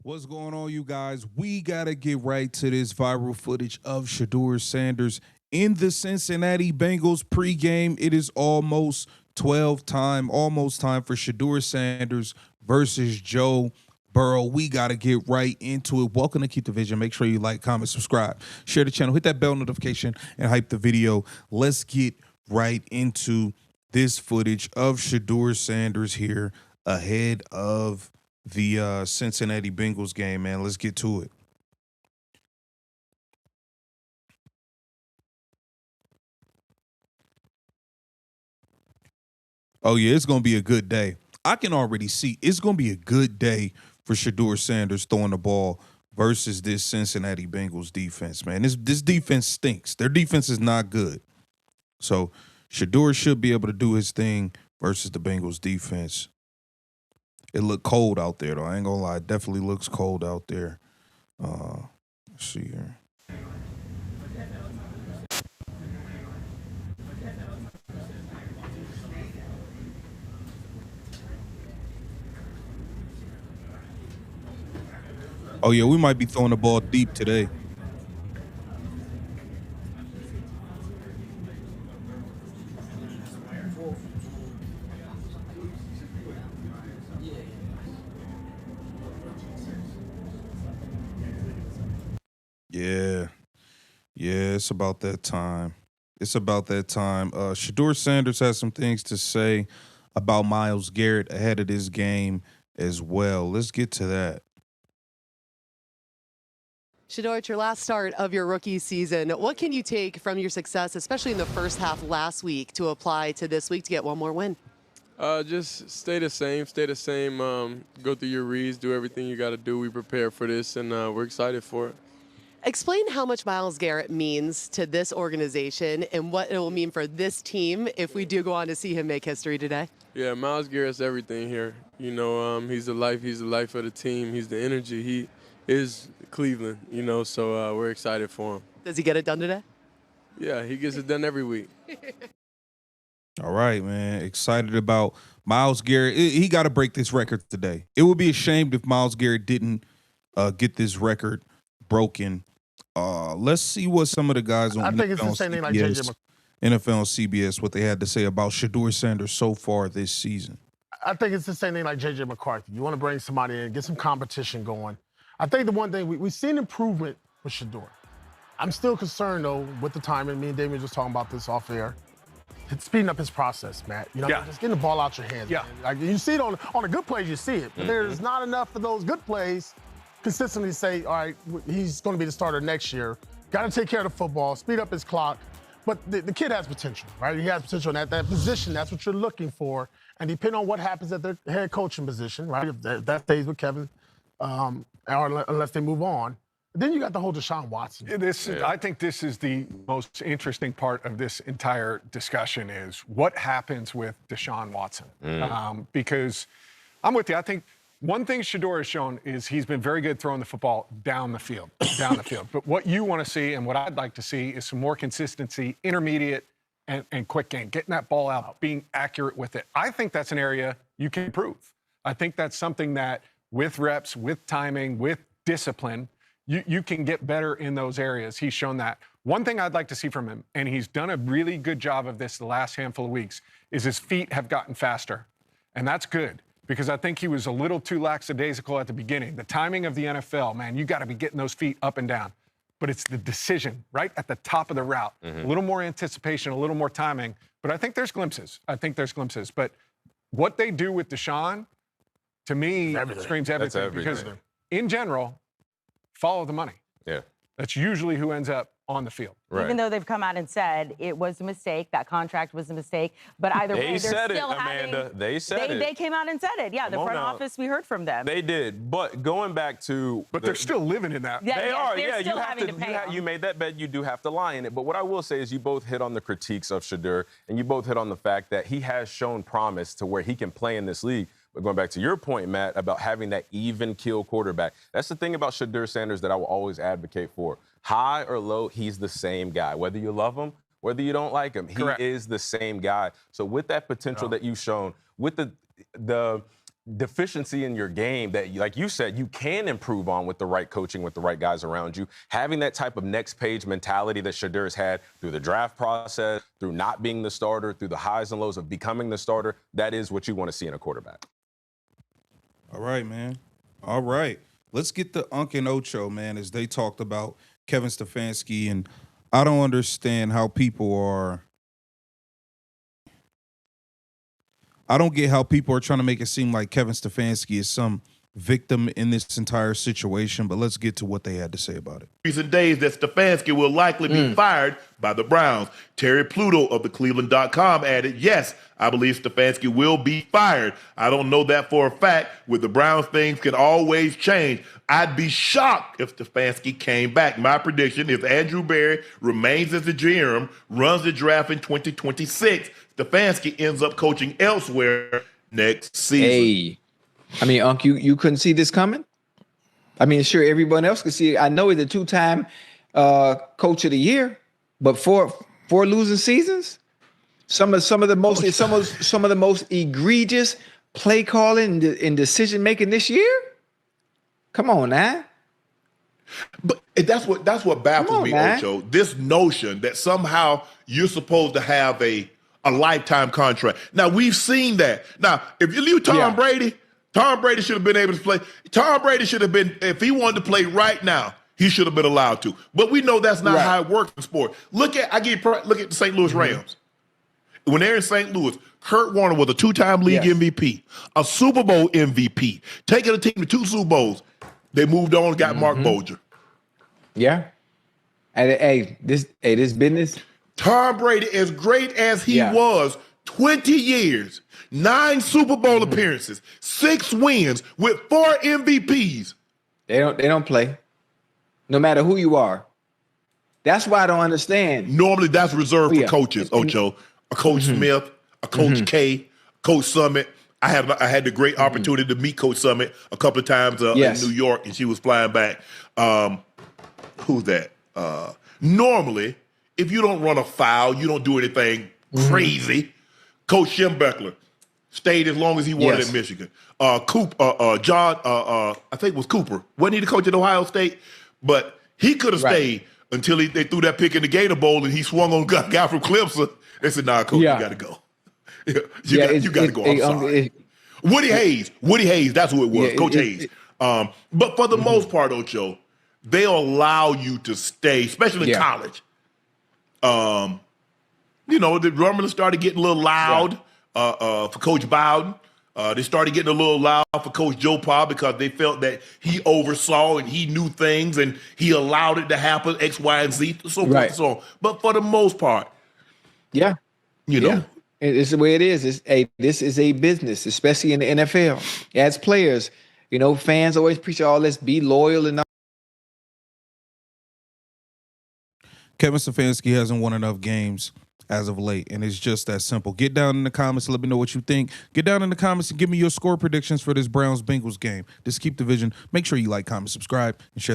What's going on, you guys? We got to get right to this viral footage of Shedeur Sanders in the Cincinnati Bengals pregame. It is almost time for Shedeur Sanders versus Joe Burrow. We got to get right into it. Welcome to Keep the Vision. Make sure you like, comment, subscribe, share the channel, hit that bell notification, and hype the video. Let's get right into this footage of Shedeur Sanders here ahead of the Cincinnati Bengals game, man. Let's get to it. Oh, yeah, it's going to be a good day. I can already see it's going to be a good day for Shedeur Sanders throwing the ball versus this Cincinnati Bengals defense, man. This defense stinks. Their defense is not good. So Shedeur should be able to do his thing versus the Bengals defense. It looked cold out there, though. I ain't gonna lie. It definitely looks cold out there. Let's see here. Oh, yeah, we might be throwing the ball deep today. Yeah, it's about that time. Shedeur Sanders has some things to say about Myles Garrett ahead of this game as well. Let's get to that. Shedeur, it's your last start of your rookie season. What can you take from your success, especially in the first half last week, to apply to this week to get one more win? Just stay the same. Go through your reads, do everything you got to do. We prepare for this, and we're excited for it. Explain how much Myles Garrett means to this organization and what it will mean for this team if we do go on to see him make history today. Yeah, Myles Garrett's everything here. You know, he's the life of the team. He's the energy. He is Cleveland, so we're excited for him. Does he get it done today? Yeah, he gets it done every week. All right, man. Excited about Myles Garrett. He got to break this record today. It would be a shame if Myles Garrett didn't get this record broken. Let's see what some of the guys on NFL and CBS, what they had to say about Shedeur Sanders so far this season. I think it's the same thing like J.J. McCarthy. You want to bring somebody in, get some competition going. I think the one thing, we've seen improvement with Shedeur. I'm still concerned, though, with the timing. Me and Damien just talking about this off air. It's speeding up his process, Matt. Just getting the ball out your hands. Yeah. Like, you see it on the good plays, you see it. But there's not enough of those good plays consistently say, all right, he's going to be the starter next year. Got to take care of the football, speed up his clock. But the kid has potential, right? He has potential in that position. That's what you're looking for. And depending on what happens at their head coaching position, right? If that stays with Kevin, or unless they move on. Then you got the whole Deshaun Watson. I think this is the most interesting part of this entire discussion is what happens with Deshaun Watson. Because I'm with you. I think one thing Shedeur has shown is he's been very good throwing the football down the field. But what you want to see and what I'd like to see is some more consistency, intermediate and quick game, getting that ball out, being accurate with it. I think that's an area you can improve. I think that's something that with reps, with timing, with discipline, you can get better in those areas. He's shown that. One thing I'd like to see from him, and he's done a really good job of this the last handful of weeks, is his feet have gotten faster. And that's good because I think he was a little too lackadaisical at the beginning. The timing of the NFL, man, you got to be getting those feet up and down. But it's the decision right at the top of the route. A little more anticipation, a little more timing. But I think there's glimpses. But what they do with Deshaun, to me, screams everything. Because in general, follow the money. Yeah. That's usually who ends up on the field. Right. Even though they've come out and said it was a mistake, that contract was a mistake, but either way, they're still Amanda. They said it. They came out and said it. Yeah, the front office, we heard from them. They did. But going back to... But they're still living in that. Yeah, they are. They're still you have having to pay them. You made that bet. You do have to lie in it. But what I will say is you both hit on the critiques of Shedeur, and you both hit on the fact that he has shown promise to where he can play in this league. But going back to your point, Matt, about having that even keel quarterback, that's the thing about Shedeur Sanders that I will always advocate for. High or low, he's the same guy. Whether you love him, whether you don't like him, he is the same guy. So with that potential that you've shown, with the deficiency in your game that, like you said, you can improve on with the right coaching, with the right guys around you. Having that type of next page mentality that Shedeur's had through the draft process, through not being the starter, through the highs and lows of becoming the starter, that is what you want to see in a quarterback. All right, man. All right. Let's get the Unc and Ocho, man, as they talked about Kevin Stefanski. And I don't understand how people are. I don't get how people are trying to make it seem like Kevin Stefanski is some victim in this entire situation, but let's get to what they had to say about it. Recent days that Stefanski will likely be fired by the Browns. Terry Pluto of the Cleveland.com added, yes, I believe Stefanski will be fired. I don't know that for a fact. With the Browns, things can always change. I'd be shocked if Stefanski came back. My prediction is Andrew Berry remains as the GM, runs the draft in 2026. Stefanski ends up coaching elsewhere next season. Hey, I mean, Unc, you couldn't see this coming? I mean, sure, everyone else could see it. I know he's a two-time coach of the year, but four losing seasons, some of the most egregious play calling and decision making this year. Come on, now. But that's what baffles me, Ocho. This notion that somehow you're supposed to have a lifetime contract. Now, we've seen that. Now, if you leave Tom Brady, Tom Brady should have been able to play. Tom Brady should have been, if he wanted to play right now, he should have been allowed to. But we know that's not how it works in sport. Look at the St. Louis Rams. When they're in St. Louis, Kurt Warner was a two-time league MVP, a Super Bowl MVP, taking a team to 2 Super Bowls. They moved on and got Mark Bolger. Yeah. And this business. Tom Brady, as great as he was, 20 years, 9 Super Bowl appearances, 6 wins with 4 MVPs. They don't play. No matter who you are. That's why I don't understand. Normally that's reserved for coaches, Ocho. A Coach Smith, a Coach K, Coach Summit. I had the great opportunity to meet Coach Summit a couple of times in New York, and she was flying back. Who's that? Normally, if you don't run a foul, you don't do anything crazy. Coach Schembechler stayed as long as he wanted in Michigan. John, I think it was Cooper. Wasn't he the coach at Ohio State? But he could have stayed until they threw that pick in the Gator Bowl and he swung on a guy from Clemson. They said, nah, coach, you got to go. You got to go. I'm sorry. Woody Hayes, that's who it was, Coach Hayes. But for the most part, Ocho, they'll allow you to stay, especially in college. The drummer started getting a little loud for Coach Bowden. They started getting a little loud for Coach Joe Pa because they felt that he oversaw and he knew things and he allowed it to happen, X, Y, and Z, so forth and so on. But for the most part, you know. It's the way it is. This is a business, especially in the NFL. As players, fans always preach all this, be loyal and all. Kevin Stefanski hasn't won enough games as of late, and it's just that simple. Get down in the comments, let me know what you think. Get down in the comments and give me your score predictions for this Browns-Bengals game. Just keep the vision. Make sure you like, comment, subscribe, and share.